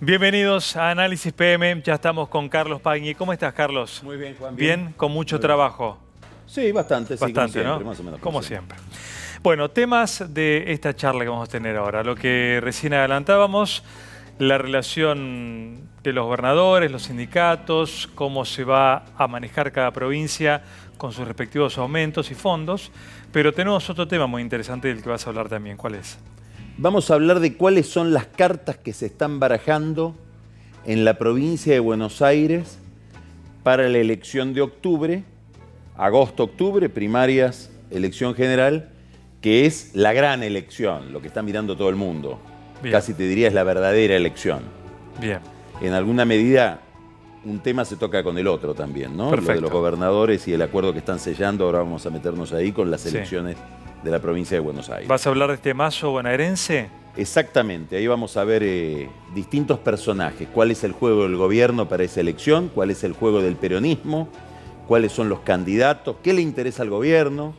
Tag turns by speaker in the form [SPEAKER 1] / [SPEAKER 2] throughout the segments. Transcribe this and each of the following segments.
[SPEAKER 1] Bienvenidos a Análisis PM, ya estamos con Carlos Pagni. ¿Cómo estás, Carlos?
[SPEAKER 2] Muy bien, Juan.
[SPEAKER 1] Bien, con mucho
[SPEAKER 2] Muy
[SPEAKER 1] trabajo.
[SPEAKER 2] Sí, bastante, sí,
[SPEAKER 1] Bastante,
[SPEAKER 2] como siempre,
[SPEAKER 1] ¿no?
[SPEAKER 2] más o menos.
[SPEAKER 1] Como siempre. Bueno, temas de esta charla que vamos a tener ahora. Lo que recién adelantábamos, la relación de los gobernadores, los sindicatos, cómo se va a manejar cada provincia con sus respectivos aumentos y fondos. Pero tenemos otro tema muy interesante del que vas a hablar también. ¿Cuál es?
[SPEAKER 2] Vamos a hablar de cuáles son las cartas que se están barajando en la provincia de Buenos Aires para la elección de octubre, agosto-octubre, primarias, elección general, que es la gran elección, lo que está mirando todo el mundo.
[SPEAKER 1] Bien.
[SPEAKER 2] Casi te diría es la verdadera elección.
[SPEAKER 1] Bien.
[SPEAKER 2] En alguna medida, un tema se toca con el otro también, ¿no?
[SPEAKER 1] Perfecto.
[SPEAKER 2] Lo de los gobernadores y el acuerdo que están sellando, ahora vamos a meternos ahí con las
[SPEAKER 1] Sí.
[SPEAKER 2] elecciones de la provincia de Buenos Aires.
[SPEAKER 1] ¿Vas a hablar de este mazo bonaerense?
[SPEAKER 2] Exactamente, ahí vamos a ver distintos personajes, cuál es el juego del gobierno para esa elección, cuál es el juego del peronismo, cuáles son los candidatos, qué le interesa al gobierno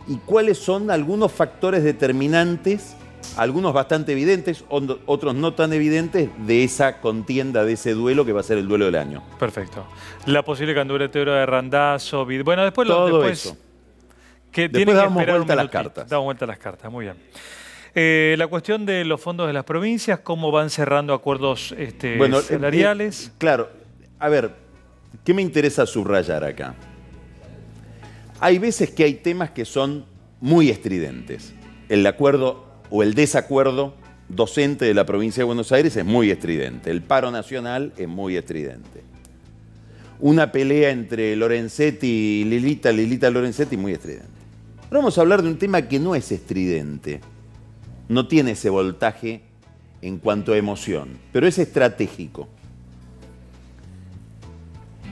[SPEAKER 2] y cuáles son algunos factores determinantes, algunos bastante evidentes, otros no tan evidentes, de esa contienda, de ese duelo que va a ser el duelo del año.
[SPEAKER 1] Perfecto. La posible candidatura de Randazzo, bueno, después
[SPEAKER 2] Todo eso.
[SPEAKER 1] Que
[SPEAKER 2] Después
[SPEAKER 1] tienen que
[SPEAKER 2] damos
[SPEAKER 1] esperar
[SPEAKER 2] vuelta a
[SPEAKER 1] un
[SPEAKER 2] las
[SPEAKER 1] minutito.
[SPEAKER 2] cartas.
[SPEAKER 1] Damos vuelta a las cartas, muy bien. La cuestión de los fondos de las provincias, cómo van cerrando acuerdos salariales.
[SPEAKER 2] Claro, a ver, ¿qué me interesa subrayar acá? Hay veces que hay temas que son muy estridentes. El acuerdo o el desacuerdo docente de la provincia de Buenos Aires es muy estridente. El paro nacional es muy estridente. Una pelea entre Lorenzetti y Lilita Lorenzetti muy estridente. Pero vamos a hablar de un tema que no es estridente. No tiene ese voltaje en cuanto a emoción, pero es estratégico.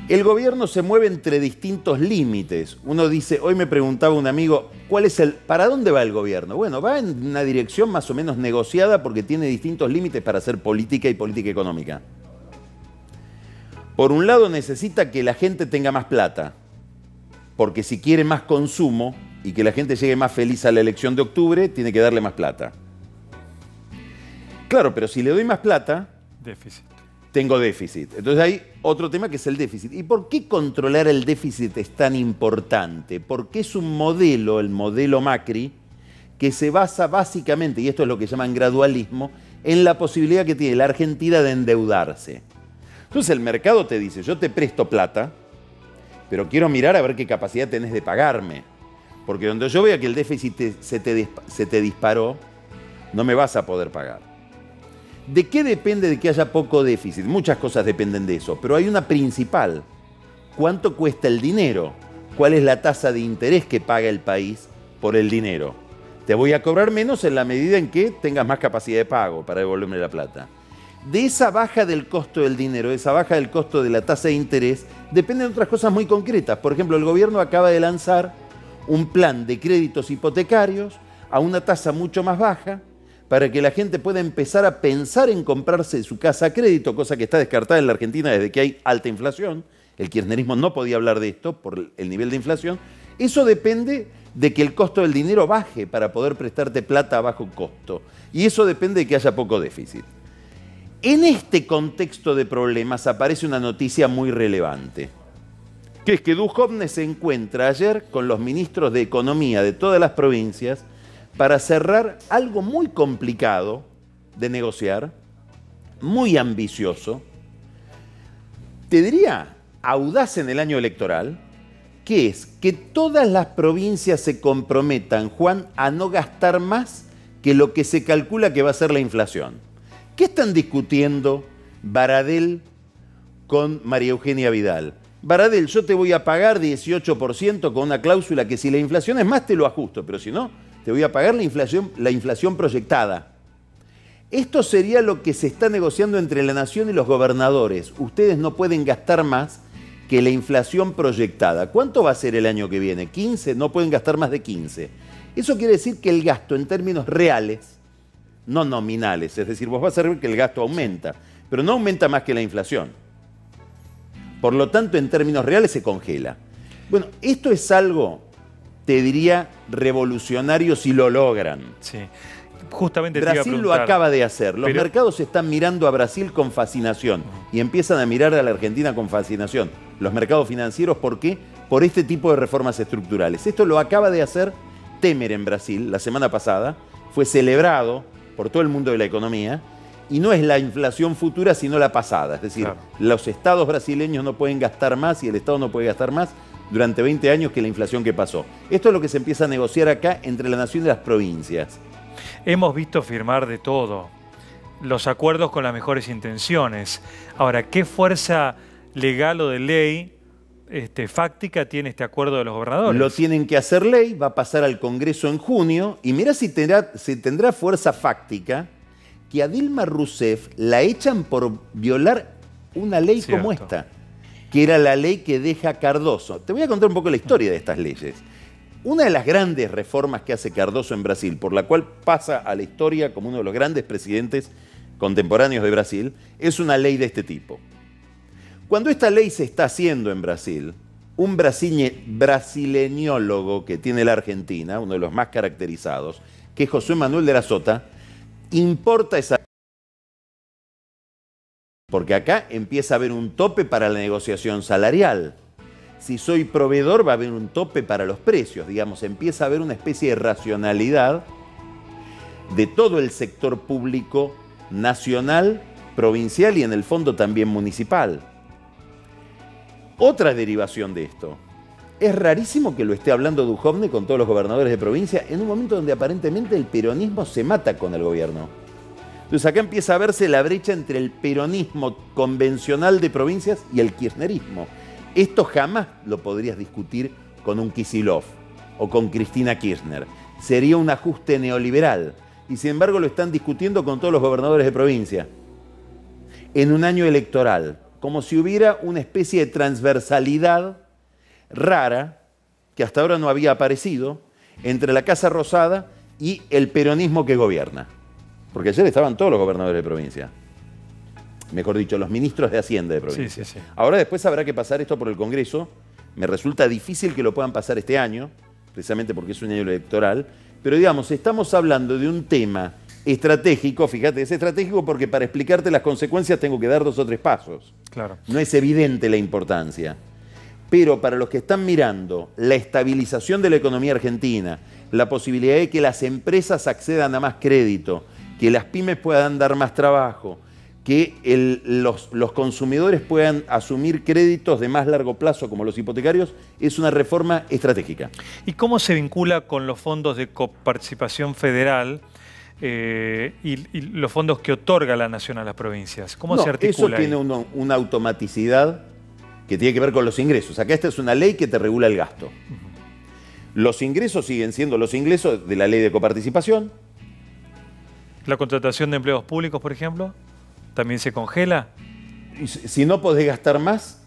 [SPEAKER 2] El gobierno se mueve entre distintos límites. Uno dice, hoy me preguntaba un amigo, ¿para dónde va el gobierno? Bueno, va en una dirección más o menos negociada porque tiene distintos límites para hacer política y política económica. Por un lado necesita que la gente tenga más plata, porque si quiere más consumo y que la gente llegue más feliz a la elección de octubre, tiene que darle más plata. Claro, pero si le doy más plata,
[SPEAKER 1] Déficit.
[SPEAKER 2] tengo déficit. Entonces hay otro tema que es el déficit. ¿Y por qué controlar el déficit es tan importante? Porque es un modelo, el modelo Macri, que se basa básicamente, y esto es lo que llaman gradualismo, en la posibilidad que tiene la Argentina de endeudarse. Entonces el mercado te dice, yo te presto plata, pero quiero mirar a ver qué capacidad tenés de pagarme. Porque donde yo vea que el déficit se te disparó, no me vas a poder pagar. ¿De qué depende de que haya poco déficit? Muchas cosas dependen de eso, pero hay una principal. ¿Cuánto cuesta el dinero? ¿Cuál es la tasa de interés que paga el país por el dinero? Te voy a cobrar menos en la medida en que tengas más capacidad de pago para devolverme la plata. De esa baja del costo del dinero, de esa baja del costo de la tasa de interés, dependen otras cosas muy concretas. Por ejemplo, el gobierno acaba de lanzar un plan de créditos hipotecarios a una tasa mucho más baja, para que la gente pueda empezar a pensar en comprarse su casa a crédito, cosa que está descartada en la Argentina desde que hay alta inflación. El kirchnerismo no podía hablar de esto por el nivel de inflación. Eso depende de que el costo del dinero baje para poder prestarte plata a bajo costo. Y eso depende de que haya poco déficit. En este contexto de problemas aparece una noticia muy relevante, que es que Duhovne se encuentra ayer con los ministros de Economía de todas las provincias para cerrar algo muy complicado de negociar, muy ambicioso, te diría audaz en el año electoral, que es que todas las provincias se comprometan, Juan, a no gastar más que lo que se calcula que va a ser la inflación. ¿Qué están discutiendo Baradel con María Eugenia Vidal? Baradel, yo te voy a pagar 18% con una cláusula que si la inflación es más te lo ajusto, pero si no, te voy a pagar la inflación proyectada. Esto sería lo que se está negociando entre la nación y los gobernadores. Ustedes no pueden gastar más que la inflación proyectada. ¿Cuánto va a ser el año que viene? ¿15? No pueden gastar más de 15. Eso quiere decir que el gasto en términos reales, no nominales, es decir, vos vas a ver que el gasto aumenta, pero no aumenta más que la inflación. Por lo tanto, en términos reales se congela. Bueno, esto es algo te diría, revolucionario si lo logran.
[SPEAKER 1] Sí. Justamente te iba a
[SPEAKER 2] Brasil lo
[SPEAKER 1] preguntar,
[SPEAKER 2] acaba de hacer. Los
[SPEAKER 1] pero-
[SPEAKER 2] mercados están mirando a Brasil con fascinación y empiezan a mirar a la Argentina con fascinación. Los mercados financieros, ¿por qué? Por este tipo de reformas estructurales. Esto lo acaba de hacer Temer en Brasil la semana pasada. Fue celebrado por todo el mundo de la economía y no es la inflación futura, sino la pasada. Es decir,
[SPEAKER 1] Claro.
[SPEAKER 2] los estados brasileños no pueden gastar más y el Estado no puede gastar más durante 20 años que la inflación que pasó. Esto es lo que se empieza a negociar acá entre la nación y las provincias.
[SPEAKER 1] Hemos visto firmar de todo, los acuerdos con las mejores intenciones. Ahora, ¿qué fuerza legal o de ley fáctica tiene este acuerdo de los gobernadores?
[SPEAKER 2] Lo tienen que hacer ley, va a pasar al Congreso en junio y mirá si tendrá fuerza fáctica que a Dilma Rousseff la echan por violar una ley como
[SPEAKER 1] Cierto.
[SPEAKER 2] esta, que era la ley que deja a Cardoso. Te voy a contar un poco la historia de estas leyes. Una de las grandes reformas que hace Cardoso en Brasil, por la cual pasa a la historia como uno de los grandes presidentes contemporáneos de Brasil, es una ley de este tipo. Cuando esta ley se está haciendo en Brasil, un brasileñólogo que tiene la Argentina, uno de los más caracterizados, que es José Manuel de la Sota, importa esa... Porque acá empieza a haber un tope para la negociación salarial. Si soy proveedor va a haber un tope para los precios, digamos, empieza a haber una especie de racionalidad de todo el sector público nacional, provincial y en el fondo también municipal. Otra derivación de esto. Es rarísimo que lo esté hablando Duhovne con todos los gobernadores de provincia en un momento donde aparentemente el peronismo se mata con el gobierno. Entonces acá empieza a verse la brecha entre el peronismo convencional de provincias y el kirchnerismo. Esto jamás lo podrías discutir con un Kicillof o con Cristina Kirchner. Sería un ajuste neoliberal. Y sin embargo lo están discutiendo con todos los gobernadores de provincia. En un año electoral. Como si hubiera una especie de transversalidad rara, que hasta ahora no había aparecido, entre la Casa Rosada y el peronismo que gobierna. Porque ayer estaban todos los gobernadores de provincia. Mejor dicho, los ministros de Hacienda de provincia.
[SPEAKER 1] Sí, sí, sí.
[SPEAKER 2] Ahora después habrá que pasar esto por el Congreso. Me resulta difícil que lo puedan pasar este año, precisamente porque es un año electoral. Pero digamos, estamos hablando de un tema estratégico, fíjate, es estratégico porque para explicarte las consecuencias tengo que dar 2 o 3 pasos.
[SPEAKER 1] Claro.
[SPEAKER 2] No es evidente la importancia. Pero para los que están mirando la estabilización de la economía argentina, la posibilidad de que las empresas accedan a más crédito, que las pymes puedan dar más trabajo, que los consumidores puedan asumir créditos de más largo plazo como los hipotecarios, es una reforma estratégica.
[SPEAKER 1] ¿Y cómo se vincula con los fondos de coparticipación federal y los fondos que otorga la Nación a las provincias? ¿Cómo se articula
[SPEAKER 2] eso tiene
[SPEAKER 1] ahí?
[SPEAKER 2] una automaticidad que tiene que ver con los ingresos. Acá esta es una ley que te regula el gasto. Los ingresos siguen siendo los ingresos de la ley de coparticipación.
[SPEAKER 1] ¿La contratación de empleados públicos, por ejemplo, también se congela?
[SPEAKER 2] Y si no podés gastar más,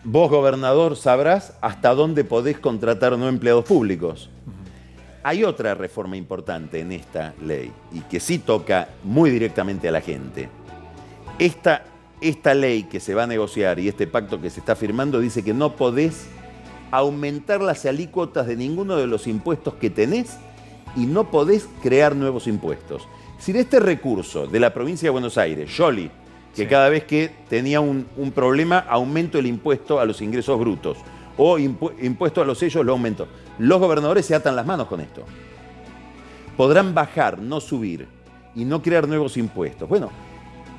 [SPEAKER 2] vos, gobernador, sabrás hasta dónde podés contratar no empleados públicos. Hay otra reforma importante en esta ley y que sí toca muy directamente a la gente. Esta ley que se va a negociar y este pacto que se está firmando dice que no podés aumentar las alícuotas de ninguno de los impuestos que tenés y no podés crear nuevos impuestos. Si este recurso de la provincia de Buenos Aires, Scioli, que
[SPEAKER 1] Sí.
[SPEAKER 2] cada vez que tenía un problema aumento el impuesto a los ingresos brutos o impuesto a los sellos lo aumento. Los gobernadores se atan las manos con esto. Podrán bajar, no subir y no crear nuevos impuestos. Bueno,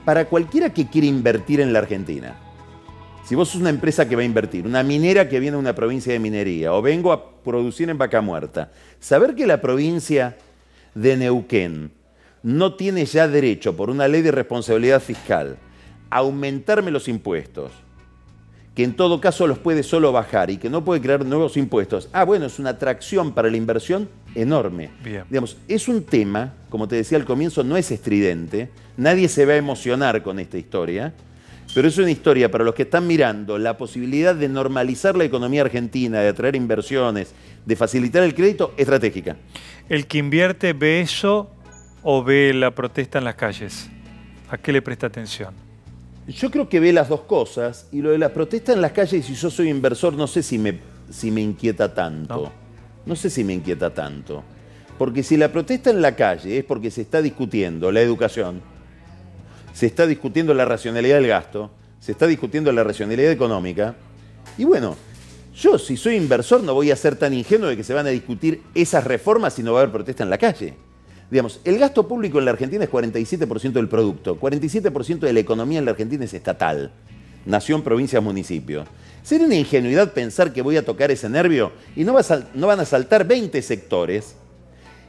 [SPEAKER 2] para cualquiera que quiera invertir en la Argentina, si vos sos una empresa que va a invertir, una minera que viene a una provincia de minería o vengo a producir en Vaca Muerta, saber que la provincia de Neuquén no tiene ya derecho por una ley de responsabilidad fiscal a aumentarme los impuestos, que en todo caso los puede solo bajar y que no puede crear nuevos impuestos. Bueno, es una atracción para la inversión enorme.
[SPEAKER 1] Bien.
[SPEAKER 2] Digamos, es un tema, como te decía al comienzo, no es estridente, nadie se va a emocionar con esta historia, pero es una historia para los que están mirando la posibilidad de normalizar la economía argentina, de atraer inversiones, de facilitar el crédito, estratégica.
[SPEAKER 1] ¿El que invierte ve eso o ve la protesta en las calles? ¿A qué le presta atención?
[SPEAKER 2] Yo creo que ve las dos cosas y lo de la protesta en las calles, si yo soy inversor, no sé si me inquieta tanto. no sé si me inquieta tanto. Porque si la protesta en la calle es porque se está discutiendo la educación, se está discutiendo la racionalidad del gasto, se está discutiendo la racionalidad económica, y bueno, yo si soy inversor no voy a ser tan ingenuo de que se van a discutir esas reformas y no va a haber protesta en la calle. Digamos, el gasto público en la Argentina es 47% del producto, 47% de la economía en la Argentina es estatal, nación, provincia, municipio. Sería una ingenuidad pensar que voy a tocar ese nervio y no van a saltar 20 sectores,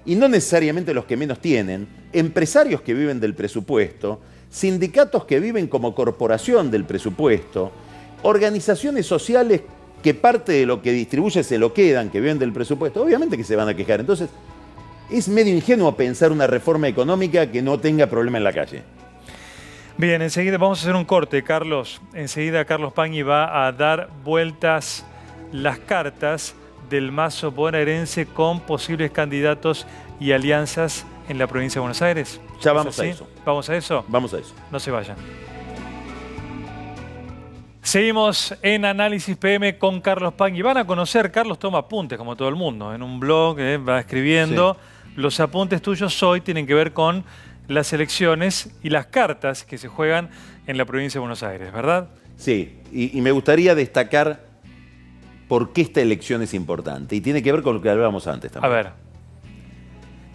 [SPEAKER 2] y no necesariamente los que menos tienen, empresarios que viven del presupuesto, sindicatos que viven como corporación del presupuesto, organizaciones sociales que parte de lo que distribuye se lo quedan, que viven del presupuesto, obviamente que se van a quejar. Entonces, es medio ingenuo pensar una reforma económica que no tenga problema en la calle.
[SPEAKER 1] Bien, enseguida vamos a hacer un corte, Carlos. Enseguida Carlos Pagni va a dar vueltas las cartas del mazo bonaerense con posibles candidatos y alianzas en la provincia de Buenos Aires.
[SPEAKER 2] Ya vamos a eso.
[SPEAKER 1] ¿Vamos a eso?
[SPEAKER 2] Vamos a eso.
[SPEAKER 1] No se vayan. Seguimos en Análisis PM con Carlos Pagni. Van a conocer, Carlos toma apuntes como todo el mundo, en un blog, va escribiendo. Sí. Los apuntes tuyos hoy tienen que ver con las elecciones y las cartas que se juegan en la provincia de Buenos Aires, ¿verdad?
[SPEAKER 2] Sí, y me gustaría destacar por qué esta elección es importante. Y tiene que ver con lo que hablábamos antes también.
[SPEAKER 1] A ver.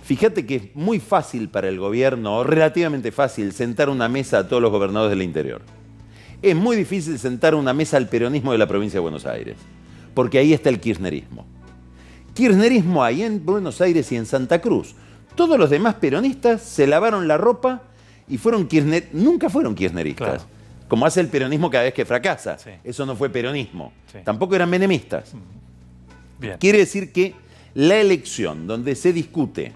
[SPEAKER 2] Fíjate que es muy fácil para el gobierno, o relativamente fácil, sentar una mesa a todos los gobernadores del interior. Es muy difícil sentar una mesa al peronismo de la provincia de Buenos Aires, porque ahí está el kirchnerismo. Kirchnerismo hay en Buenos Aires y en Santa Cruz. Todos los demás peronistas se lavaron la ropa y nunca fueron kirchneristas. Claro. Como hace el peronismo cada vez que fracasa. Sí. Eso no fue peronismo. Sí. Tampoco eran menemistas.
[SPEAKER 1] Bien.
[SPEAKER 2] Quiere decir que la elección donde se discute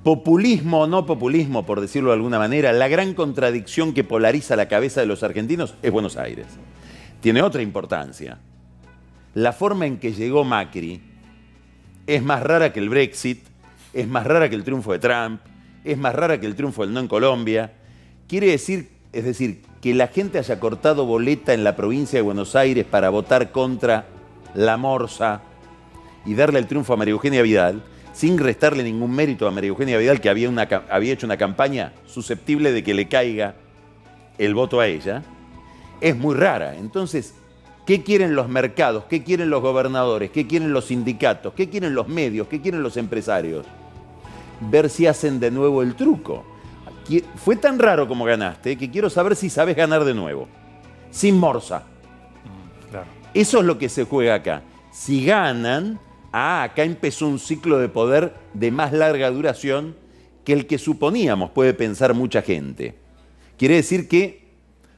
[SPEAKER 2] populismo o no populismo, por decirlo de alguna manera, la gran contradicción que polariza la cabeza de los argentinos es Buenos Aires. Tiene otra importancia. La forma en que llegó Macri es más rara que el Brexit, es más rara que el triunfo de Trump, es más rara que el triunfo del no en Colombia. Quiere decir, es decir, que la gente haya cortado boleta en la provincia de Buenos Aires para votar contra la Morsa y darle el triunfo a María Eugenia Vidal, sin restarle ningún mérito a María Eugenia Vidal, que había hecho una campaña susceptible de que le caiga el voto a ella, es muy rara. Entonces, ¿qué quieren los mercados? ¿Qué quieren los gobernadores? ¿Qué quieren los sindicatos? ¿Qué quieren los medios? ¿Qué quieren los empresarios? Ver si hacen de nuevo el truco. Fue tan raro como ganaste que quiero saber si sabes ganar de nuevo. Sin Morsa.
[SPEAKER 1] Claro.
[SPEAKER 2] Eso es lo que se juega acá. Si ganan, acá empezó un ciclo de poder de más larga duración que el que suponíamos, puede pensar mucha gente. Quiere decir que,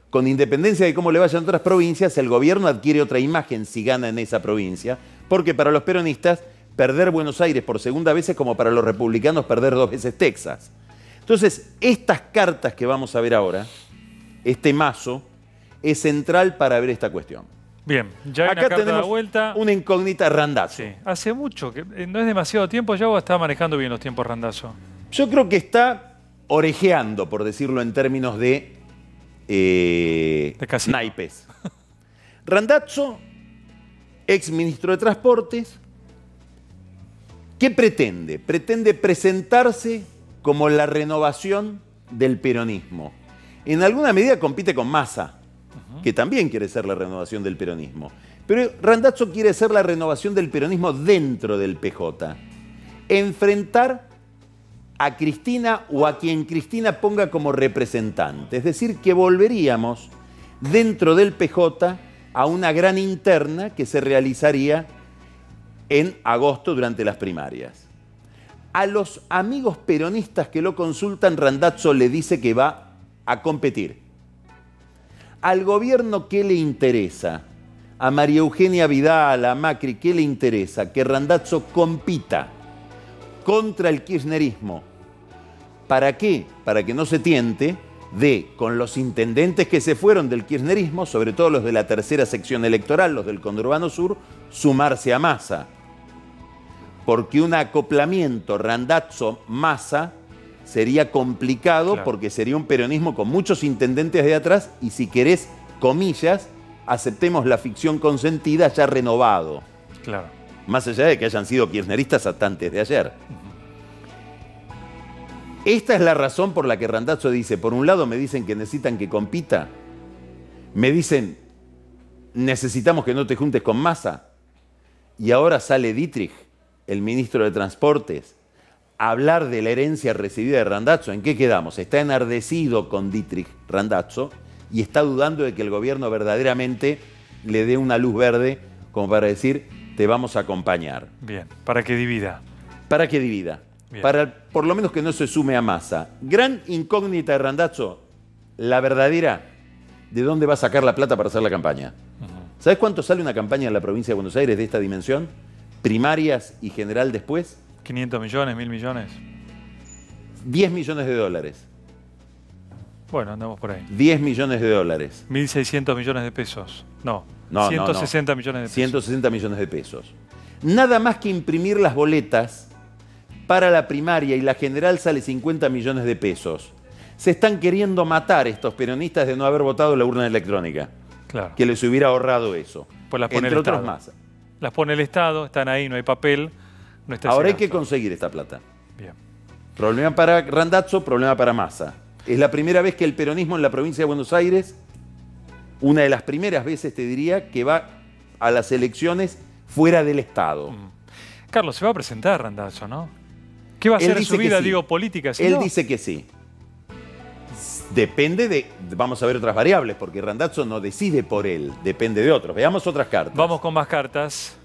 [SPEAKER 2] con independencia de cómo le vayan a otras provincias, el gobierno adquiere otra imagen si gana en esa provincia, porque para los peronistas, perder Buenos Aires por segunda vez es como para los republicanos perder 2 veces Texas. Entonces, estas cartas que vamos a ver ahora, este mazo, es central para ver esta cuestión.
[SPEAKER 1] Bien, ya hay
[SPEAKER 2] acá
[SPEAKER 1] una carta
[SPEAKER 2] tenemos
[SPEAKER 1] de vuelta.
[SPEAKER 2] Una incógnita Randazzo.
[SPEAKER 1] Sí, hace mucho, que no es demasiado tiempo ya, o está manejando bien los tiempos Randazzo.
[SPEAKER 2] Yo creo que está orejeando, por decirlo en términos de naipes. Randazzo, ex ministro de Transportes, ¿qué pretende? Pretende presentarse como la renovación del peronismo. En alguna medida compite con Massa, que también quiere ser la renovación del peronismo. Pero Randazzo quiere ser la renovación del peronismo dentro del PJ. Enfrentar a Cristina o a quien Cristina ponga como representante. Es decir, que volveríamos dentro del PJ a una gran interna que se realizaría en agosto durante las primarias. A los amigos peronistas que lo consultan, Randazzo le dice que va a competir. Al gobierno, ¿qué le interesa? A María Eugenia Vidal, a Macri, ¿qué le interesa? Que Randazzo compita contra el kirchnerismo. ¿Para qué? Para que no se tiente de, con los intendentes que se fueron del kirchnerismo, sobre todo los de la tercera sección electoral, los del conurbano sur, sumarse a Massa. Porque un acoplamiento Randazzo-Massa sería complicado, claro, porque sería un peronismo con muchos intendentes de atrás y, si querés, comillas, aceptemos la ficción consentida, ya renovado.
[SPEAKER 1] Claro.
[SPEAKER 2] más allá de que hayan sido kirchneristas hasta antes de ayer. Esta es la razón por la que Randazzo dice, por un lado me dicen que necesitan que compita, me dicen necesitamos que no te juntes con Massa, y ahora sale Dittrich, el ministro de Transportes, a hablar de la herencia recibida de Randazzo. ¿En qué quedamos? Está enardecido con Dittrich Randazzo y está dudando de que el gobierno verdaderamente le dé una luz verde como para decir, te vamos a acompañar.
[SPEAKER 1] Bien, para que divida.
[SPEAKER 2] Para que divida. Bien. Para por lo menos que no se sume a Massa. Gran incógnita de Randazzo, la verdadera, ¿de dónde va a sacar la plata para hacer la campaña? ¿Sabes cuánto sale una campaña en la provincia de Buenos Aires de esta dimensión? Primarias y general después.
[SPEAKER 1] 500 millones, 1000 millones.
[SPEAKER 2] 10 millones de dólares.
[SPEAKER 1] Bueno, andamos por ahí.
[SPEAKER 2] 10 millones de dólares.
[SPEAKER 1] 1.600 millones de pesos. No, 160 millones de pesos.
[SPEAKER 2] 160 millones de pesos. Nada más que imprimir las boletas para la primaria y la general sale 50 millones de pesos. Se están queriendo matar estos peronistas de no haber votado la urna electrónica.
[SPEAKER 1] Claro.
[SPEAKER 2] Que les hubiera ahorrado eso.
[SPEAKER 1] Pues las pone
[SPEAKER 2] entre
[SPEAKER 1] el
[SPEAKER 2] otros
[SPEAKER 1] Estado.
[SPEAKER 2] más.
[SPEAKER 1] Las pone el Estado, están ahí, no hay papel. No está
[SPEAKER 2] ahora hay que conseguir esta plata.
[SPEAKER 1] Bien.
[SPEAKER 2] Problema para Randazzo, problema para Massa. Es la primera vez que el peronismo en la provincia de Buenos Aires, una de las primeras veces te diría, que va a las elecciones fuera del Estado.
[SPEAKER 1] Carlos, se va a presentar Randazzo, ¿no? ¿Qué va a hacer en su vida, digo, política?
[SPEAKER 2] Él dice que sí. Depende de, vamos a ver otras variables, porque Randazzo no decide por él, depende de otros. Veamos otras cartas.
[SPEAKER 1] Vamos con más cartas.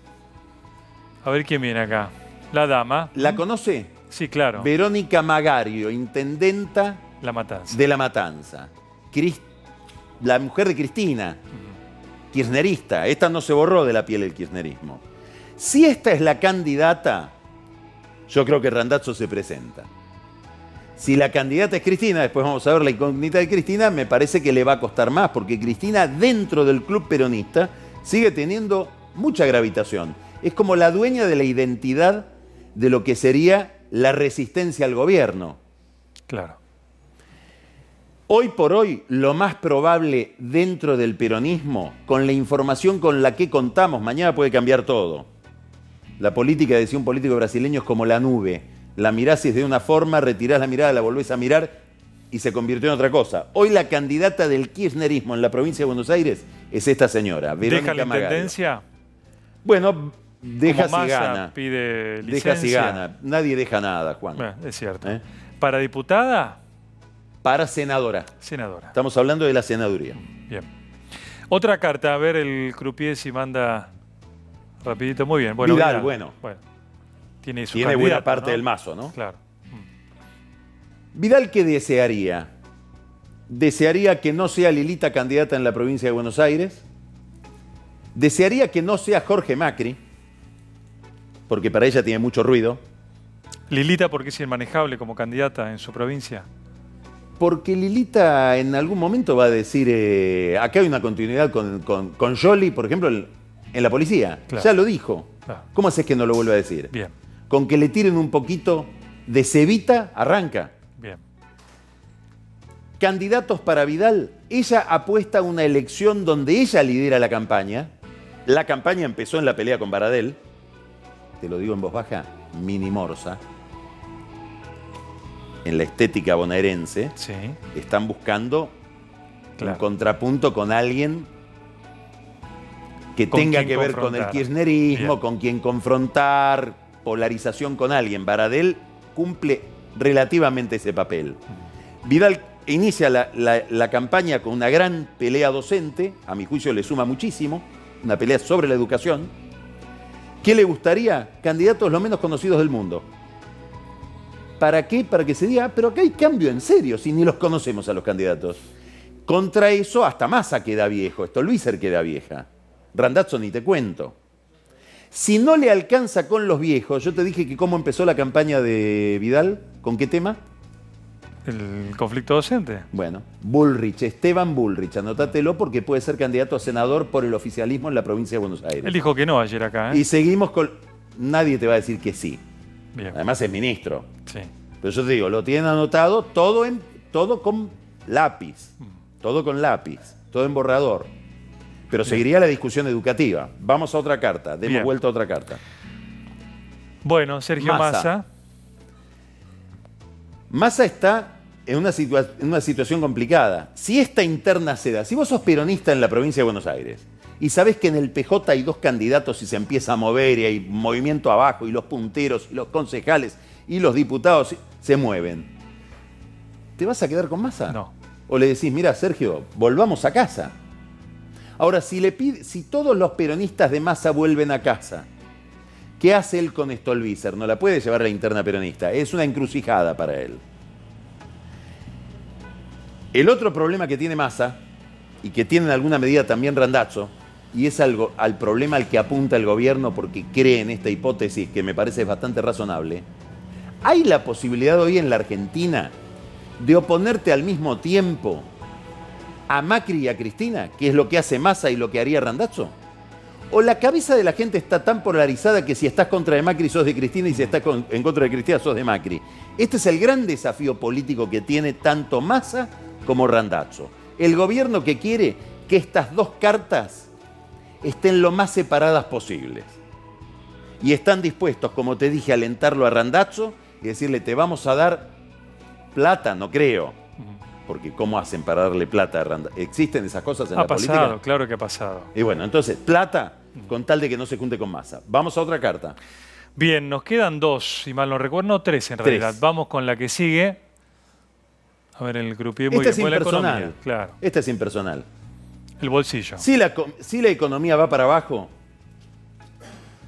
[SPEAKER 1] A ver quién viene acá. La dama.
[SPEAKER 2] ¿La conoce?
[SPEAKER 1] Sí, claro.
[SPEAKER 2] Verónica Magario, intendenta
[SPEAKER 1] La Matanza.
[SPEAKER 2] de La Matanza. La mujer de Cristina, kirchnerista. Esta no se borró de la piel el kirchnerismo. Si esta es la candidata, yo creo que Randazzo se presenta. Si la candidata es Cristina, después vamos a ver la incógnita de Cristina, me parece que le va a costar más, porque Cristina dentro del club peronista sigue teniendo mucha gravitación. Es como la dueña de la identidad de lo que sería la resistencia al gobierno.
[SPEAKER 1] Claro.
[SPEAKER 2] Hoy por hoy, lo más probable dentro del peronismo, con la información con la que contamos, mañana puede cambiar todo. La política, decía un político brasileño, es como la nube. La mirás y es de una forma, retirás la mirada, la volvés a mirar y se convirtió en otra cosa. Hoy la candidata del kirchnerismo en la provincia de Buenos Aires es esta señora, Verónica
[SPEAKER 1] Magario. ¿Deja la intendencia?
[SPEAKER 2] Bueno, deja si
[SPEAKER 1] Massa
[SPEAKER 2] gana.
[SPEAKER 1] Pide licencia.
[SPEAKER 2] Deja si gana. Nadie deja nada, Juan.
[SPEAKER 1] Bueno, es cierto. ¿Para diputada?
[SPEAKER 2] Para senadora.
[SPEAKER 1] Senadora.
[SPEAKER 2] Estamos hablando de la senaduría.
[SPEAKER 1] Bien. Otra carta, a ver el croupier si manda rapidito. Muy bien. Bueno,
[SPEAKER 2] Vidal, bueno.
[SPEAKER 1] Tiene
[SPEAKER 2] buena parte, ¿no?, del mazo, ¿no?
[SPEAKER 1] Claro.
[SPEAKER 2] Vidal, ¿qué desearía? ¿Desearía que no sea Lilita candidata en la provincia de Buenos Aires? ¿Desearía que no sea Jorge Macri? Porque para ella tiene mucho ruido.
[SPEAKER 1] ¿Lilita porque es inmanejable como candidata en su provincia?
[SPEAKER 2] Porque Lilita en algún momento va a decir, acá hay una continuidad con Joly, por ejemplo, en la policía. Claro. Ya lo dijo. Claro. ¿Cómo haces que no lo vuelve a decir?
[SPEAKER 1] Bien.
[SPEAKER 2] Con que le tiren un poquito de cebita, arranca.
[SPEAKER 1] Bien.
[SPEAKER 2] Candidatos para Vidal. Ella apuesta a una elección donde ella lidera la campaña. La campaña empezó en la pelea con Baradel. Te lo digo en voz baja, Mini Morsa. En la estética bonaerense.
[SPEAKER 1] Sí.
[SPEAKER 2] Están buscando un contrapunto con alguien que tenga que ver con el kirchnerismo, bien, con quien confrontar, polarización con alguien. Baradel cumple relativamente ese papel. Vidal inicia la campaña con una gran pelea docente, a mi juicio le suma muchísimo, una pelea sobre la educación. ¿Qué le gustaría? Candidatos lo menos conocidos del mundo. ¿Para qué? Para que se diga, pero acá hay cambio en serio, si ni los conocemos a los candidatos. Contra eso, hasta Massa queda viejo, Stolbizer queda vieja. Randazzo ni te cuento. Si no le alcanza con los viejos, yo te dije que cómo empezó la campaña de Vidal, ¿con qué tema?
[SPEAKER 1] El conflicto docente.
[SPEAKER 2] Bueno, Bullrich, Esteban Bullrich, anótatelo porque puede ser candidato a senador por el oficialismo en la provincia de Buenos Aires.
[SPEAKER 1] Él dijo que no ayer acá, ¿eh?
[SPEAKER 2] Y seguimos con... Nadie te va a decir que sí.
[SPEAKER 1] Bien.
[SPEAKER 2] Además es ministro.
[SPEAKER 1] Sí.
[SPEAKER 2] Pero yo te digo, lo tienen anotado todo con lápiz. Todo con lápiz, todo en borrador. Pero seguiría la discusión educativa. Vamos a otra carta, demos vuelta a otra carta.
[SPEAKER 1] Bueno, Sergio Massa.
[SPEAKER 2] Massa está en una situación complicada. Si esta interna se da, si vos sos peronista en la provincia de Buenos Aires y sabés que en el PJ hay dos candidatos y se empieza a mover y hay movimiento abajo y los punteros y los concejales y los diputados se mueven, ¿te vas a quedar con Massa?
[SPEAKER 1] No.
[SPEAKER 2] O le decís, mira, Sergio, volvamos a casa. Ahora, si todos los peronistas de Massa vuelven a casa, ¿qué hace él con Stolbizer? No la puede llevar a la interna peronista. Es una encrucijada para él. El otro problema que tiene Massa, y que tiene en alguna medida también Randazzo, y es algo al problema al que apunta el gobierno porque cree en esta hipótesis que me parece bastante razonable, ¿hay la posibilidad hoy en la Argentina de oponerte al mismo tiempo a Macri y a Cristina, que es lo que hace Massa y lo que haría Randazzo? ¿O la cabeza de la gente está tan polarizada que si estás contra de Macri sos de Cristina y si estás en contra de Cristina sos de Macri? Este es el gran desafío político que tiene tanto Massa como Randazzo. El gobierno que quiere que estas dos cartas estén lo más separadas posibles. Y están dispuestos, como te dije, a alentarlo a Randazzo y decirle, te vamos a dar plata, no creo. Porque ¿cómo hacen para darle plata a Randazzo? ¿Existen esas cosas en la política?
[SPEAKER 1] Ha pasado, claro que ha pasado.
[SPEAKER 2] Y bueno, entonces, plata con tal de que no se junte con Massa. Vamos a otra carta.
[SPEAKER 1] Bien, nos quedan dos, si mal no recuerdo, no, tres en realidad. Vamos con la que sigue. A ver, el croupier muy
[SPEAKER 2] Esta es
[SPEAKER 1] bien.
[SPEAKER 2] impersonal.
[SPEAKER 1] Claro.
[SPEAKER 2] Esta es impersonal.
[SPEAKER 1] El bolsillo.
[SPEAKER 2] Si la economía va para abajo,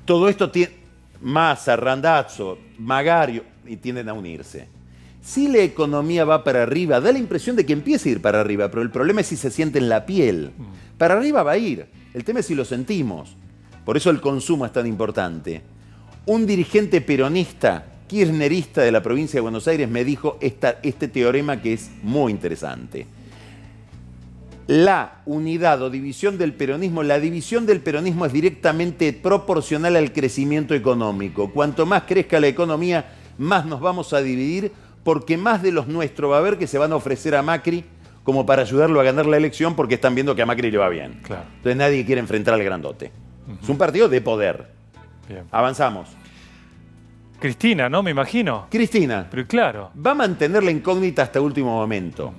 [SPEAKER 2] todo esto tiene Massa, Randazzo, Magario, y tienden a unirse. Si la economía va para arriba, da la impresión de que empieza a ir para arriba, pero el problema es si se siente en la piel. Para arriba va a ir. El tema es si lo sentimos. Por eso el consumo es tan importante. Un dirigente peronista, kirchnerista de la provincia de Buenos Aires, me dijo este teorema que es muy interesante. La unidad o división del peronismo, la división del peronismo es directamente proporcional al crecimiento económico. Cuanto más crezca la economía, más nos vamos a dividir, porque más de los nuestros va a haber que se van a ofrecer a Macri como para ayudarlo a ganar la elección porque están viendo que a Macri le va bien.
[SPEAKER 1] Claro.
[SPEAKER 2] Entonces nadie quiere enfrentar al grandote. Es un partido de poder.
[SPEAKER 1] Bien.
[SPEAKER 2] Avanzamos.
[SPEAKER 1] Cristina, ¿no? Me imagino.
[SPEAKER 2] Cristina.
[SPEAKER 1] Pero claro.
[SPEAKER 2] Va a mantener la incógnita hasta último momento.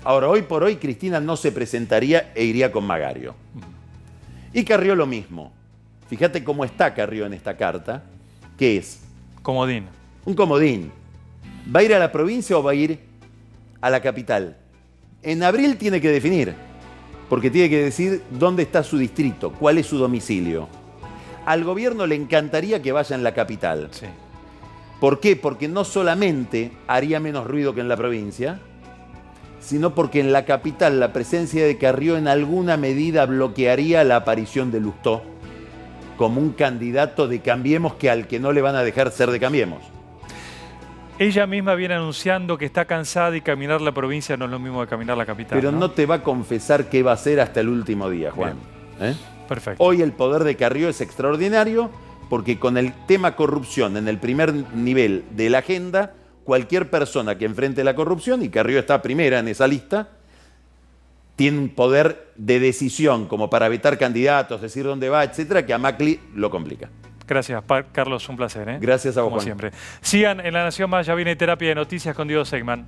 [SPEAKER 2] Ahora, hoy por hoy, Cristina no se presentaría e iría con Magario. Y Carrió lo mismo. Fíjate cómo está Carrió en esta carta, que es
[SPEAKER 1] Comodín.
[SPEAKER 2] un comodín. ¿Va a ir a la provincia o va a ir a la capital? En abril tiene que definir, porque tiene que decir dónde está su distrito, cuál es su domicilio. Al gobierno le encantaría que vaya en la capital.
[SPEAKER 1] Sí.
[SPEAKER 2] ¿Por qué? Porque no solamente haría menos ruido que en la provincia, sino porque en la capital la presencia de Carrió en alguna medida bloquearía la aparición de Lustó como un candidato de Cambiemos que al que no le van a dejar ser de Cambiemos.
[SPEAKER 1] Ella misma viene anunciando que está cansada y caminar la provincia no es lo mismo que caminar la capital.
[SPEAKER 2] Pero no te va a confesar qué va a hacer hasta el último día, Juan.
[SPEAKER 1] Perfecto.
[SPEAKER 2] Hoy el poder de Carrió es extraordinario porque con el tema corrupción en el primer nivel de la agenda, cualquier persona que enfrente la corrupción, y Carrió está primera en esa lista, tiene un poder de decisión como para vetar candidatos, decir dónde va, etcétera, que a Macri lo complica.
[SPEAKER 1] Gracias, Carlos. Un placer.
[SPEAKER 2] Gracias a vos,
[SPEAKER 1] como
[SPEAKER 2] Juan.
[SPEAKER 1] siempre. Sigan en La Nación Más. Ya viene Terapia de Noticias con Diego Seigman.